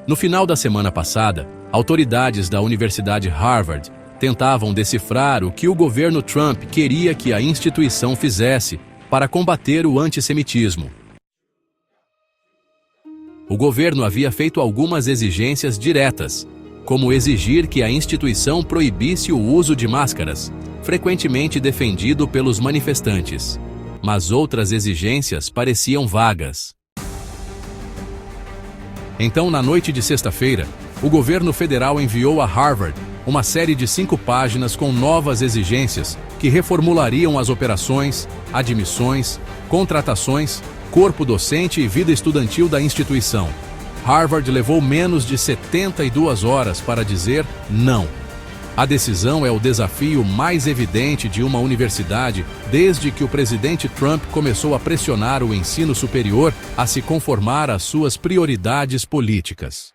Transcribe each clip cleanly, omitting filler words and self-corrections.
No final da semana passada, autoridades da Universidade Harvard tentavam decifrar o que o governo Trump queria que a instituição fizesse para combater o antissemitismo. O governo havia feito algumas exigências diretas, como exigir que a instituição proibisse o uso de máscaras, frequentemente defendido pelos manifestantes. Mas outras exigências pareciam vagas. Então, na noite de sexta-feira, o governo federal enviou a Harvard uma série de 5 páginas com novas exigências que reformulariam as operações, admissões, contratações, corpo docente e vida estudantil da instituição. Harvard levou menos de 72 horas para dizer não. A decisão é o desafio mais evidente de uma universidade desde que o presidente Trump começou a pressionar o ensino superior a se conformar às suas prioridades políticas.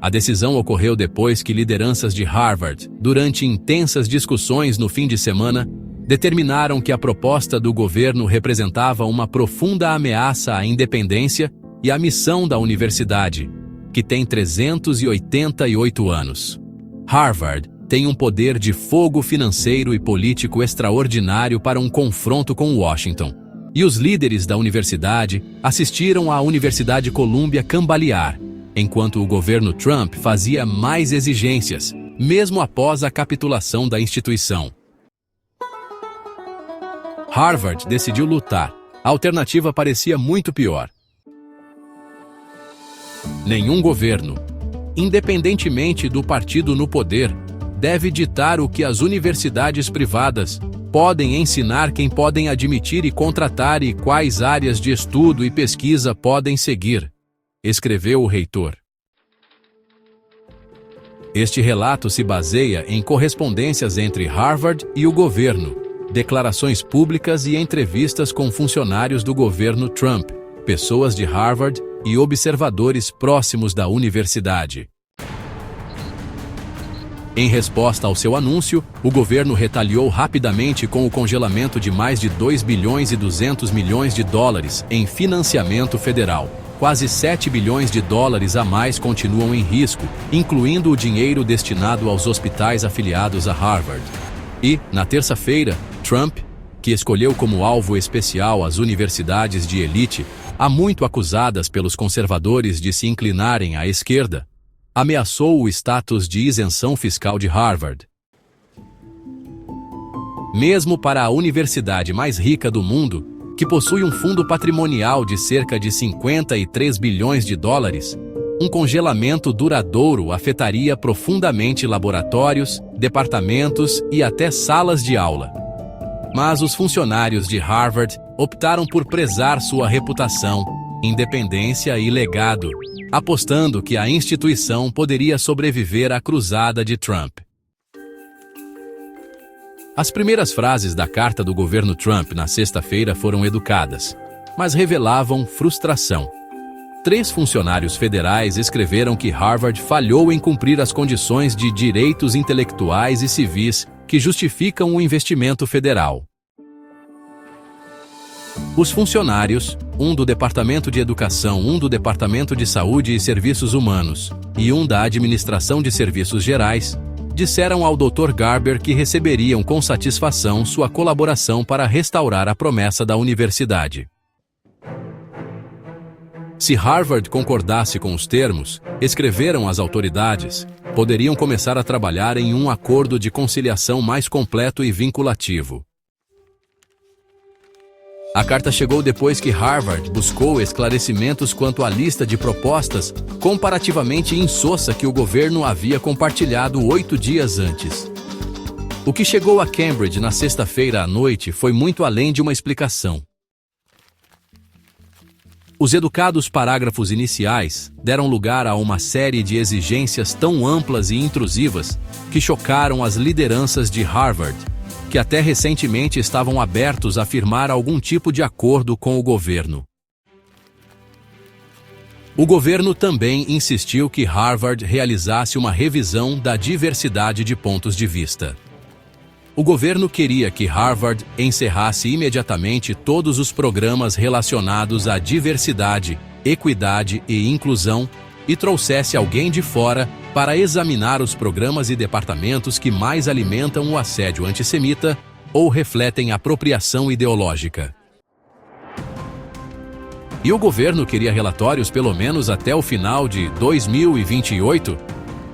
A decisão ocorreu depois que lideranças de Harvard, durante intensas discussões no fim de semana, determinaram que a proposta do governo representava uma profunda ameaça à independência e à missão da universidade, que tem 388 anos. Harvard tem um poder de fogo financeiro e político extraordinário para um confronto com Washington. E os líderes da universidade assistiram à Universidade Columbia cambalear, enquanto o governo Trump fazia mais exigências, mesmo após a capitulação da instituição. Harvard decidiu lutar. A alternativa parecia muito pior. Nenhum governo, independentemente do partido no poder, deve ditar o que as universidades privadas podem ensinar, quem podem admitir e contratar e quais áreas de estudo e pesquisa podem seguir, escreveu o reitor. Este relato se baseia em correspondências entre Harvard e o governo, declarações públicas e entrevistas com funcionários do governo Trump, pessoas de Harvard e observadores próximos da universidade. Em resposta ao seu anúncio, o governo retaliou rapidamente com o congelamento de mais de 2 bilhões e 200 milhões de dólares em financiamento federal. Quase 7 bilhões de dólares a mais continuam em risco, incluindo o dinheiro destinado aos hospitais afiliados a Harvard. E, na terça-feira, Trump, que escolheu como alvo especial as universidades de elite, há muito acusadas pelos conservadores de se inclinarem à esquerda, ameaçou o status de isenção fiscal de Harvard. Mesmo para a universidade mais rica do mundo, que possui um fundo patrimonial de cerca de 53 bilhões de dólares, um congelamento duradouro afetaria profundamente laboratórios, departamentos e até salas de aula. Mas os funcionários de Harvard optaram por prezar sua reputação, independência e legado, apostando que a instituição poderia sobreviver à cruzada de Trump. As primeiras frases da carta do governo Trump na sexta-feira foram educadas, mas revelavam frustração. 3 funcionários federais escreveram que Harvard falhou em cumprir as condições de direitos intelectuais e civis que justificam o investimento federal. Os funcionários, um do Departamento de Educação, um do Departamento de Saúde e Serviços Humanos e um da Administração de Serviços Gerais, disseram ao Dr. Garber que receberiam com satisfação sua colaboração para restaurar a promessa da universidade. Se Harvard concordasse com os termos, escreveram as autoridades, poderiam começar a trabalhar em um acordo de conciliação mais completo e vinculativo. A carta chegou depois que Harvard buscou esclarecimentos quanto à lista de propostas comparativamente insossa que o governo havia compartilhado 8 dias antes. O que chegou a Cambridge na sexta-feira à noite foi muito além de uma explicação. Os educados parágrafos iniciais deram lugar a uma série de exigências tão amplas e intrusivas que chocaram as lideranças de Harvard, que até recentemente estavam abertos a firmar algum tipo de acordo com o governo. O governo também insistiu que Harvard realizasse uma revisão da diversidade de pontos de vista. O governo queria que Harvard encerrasse imediatamente todos os programas relacionados à diversidade equidade e inclusão e trouxesse alguém de fora para examinar os programas e departamentos que mais alimentam o assédio antissemita ou refletem apropriação ideológica. E o governo queria relatórios pelo menos até o final de 2028,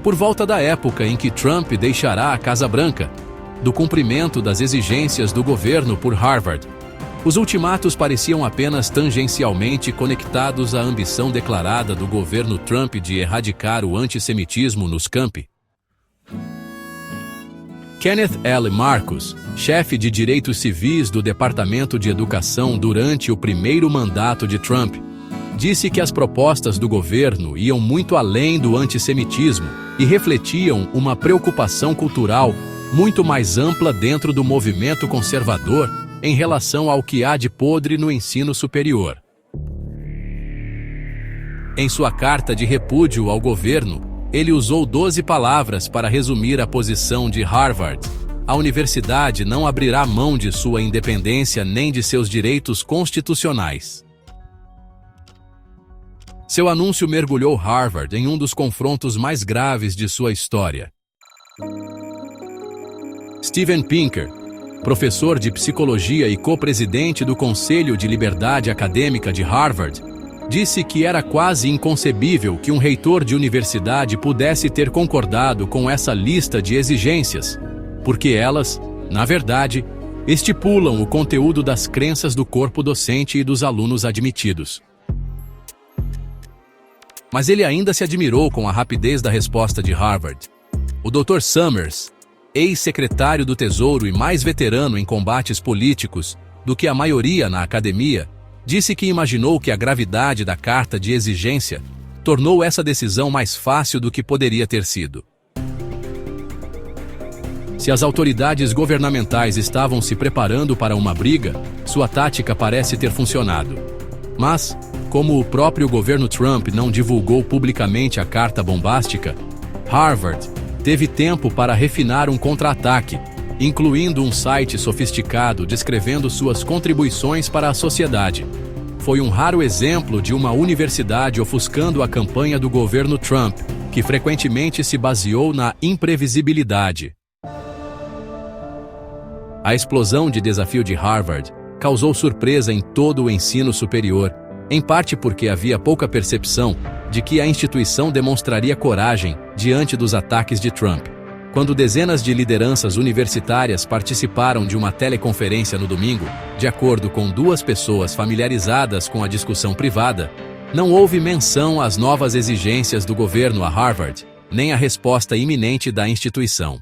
por volta da época em que Trump deixará a Casa Branca, do cumprimento das exigências do governo por Harvard. Os ultimatos pareciam apenas tangencialmente conectados à ambição declarada do governo Trump de erradicar o antissemitismo nos campi. Kenneth L. Marcus, chefe de Direitos Civis do Departamento de Educação durante o primeiro mandato de Trump, disse que as propostas do governo iam muito além do antissemitismo e refletiam uma preocupação cultural muito mais ampla dentro do movimento conservador em relação ao que há de podre no ensino superior. Em sua carta de repúdio ao governo, ele usou 12 palavras para resumir a posição de Harvard. A universidade não abrirá mão de sua independência nem de seus direitos constitucionais. Seu anúncio mergulhou Harvard em um dos confrontos mais graves de sua história. Steven Pinker, professor de psicologia e co-presidente do Conselho de Liberdade Acadêmica de Harvard, disse que era quase inconcebível que um reitor de universidade pudesse ter concordado com essa lista de exigências, porque elas, na verdade, estipulam o conteúdo das crenças do corpo docente e dos alunos admitidos. Mas ele ainda se admirou com a rapidez da resposta de Harvard. O Dr. Summers, ex-secretário do Tesouro e mais veterano em combates políticos do que a maioria na academia, disse que imaginou que a gravidade da carta de exigência tornou essa decisão mais fácil do que poderia ter sido. Se as autoridades governamentais estavam se preparando para uma briga, sua tática parece ter funcionado. Mas, como o próprio governo Trump não divulgou publicamente a carta bombástica, Harvard teve tempo para refinar um contra-ataque, incluindo um site sofisticado descrevendo suas contribuições para a sociedade. Foi um raro exemplo de uma universidade ofuscando a campanha do governo Trump, que frequentemente se baseou na imprevisibilidade. A explosão de desafio de Harvard causou surpresa em todo o ensino superior, em parte porque havia pouca percepção de que a instituição demonstraria coragem diante dos ataques de Trump. Quando dezenas de lideranças universitárias participaram de uma teleconferência no domingo, de acordo com 2 pessoas familiarizadas com a discussão privada, não houve menção às novas exigências do governo a Harvard, nem à resposta iminente da instituição.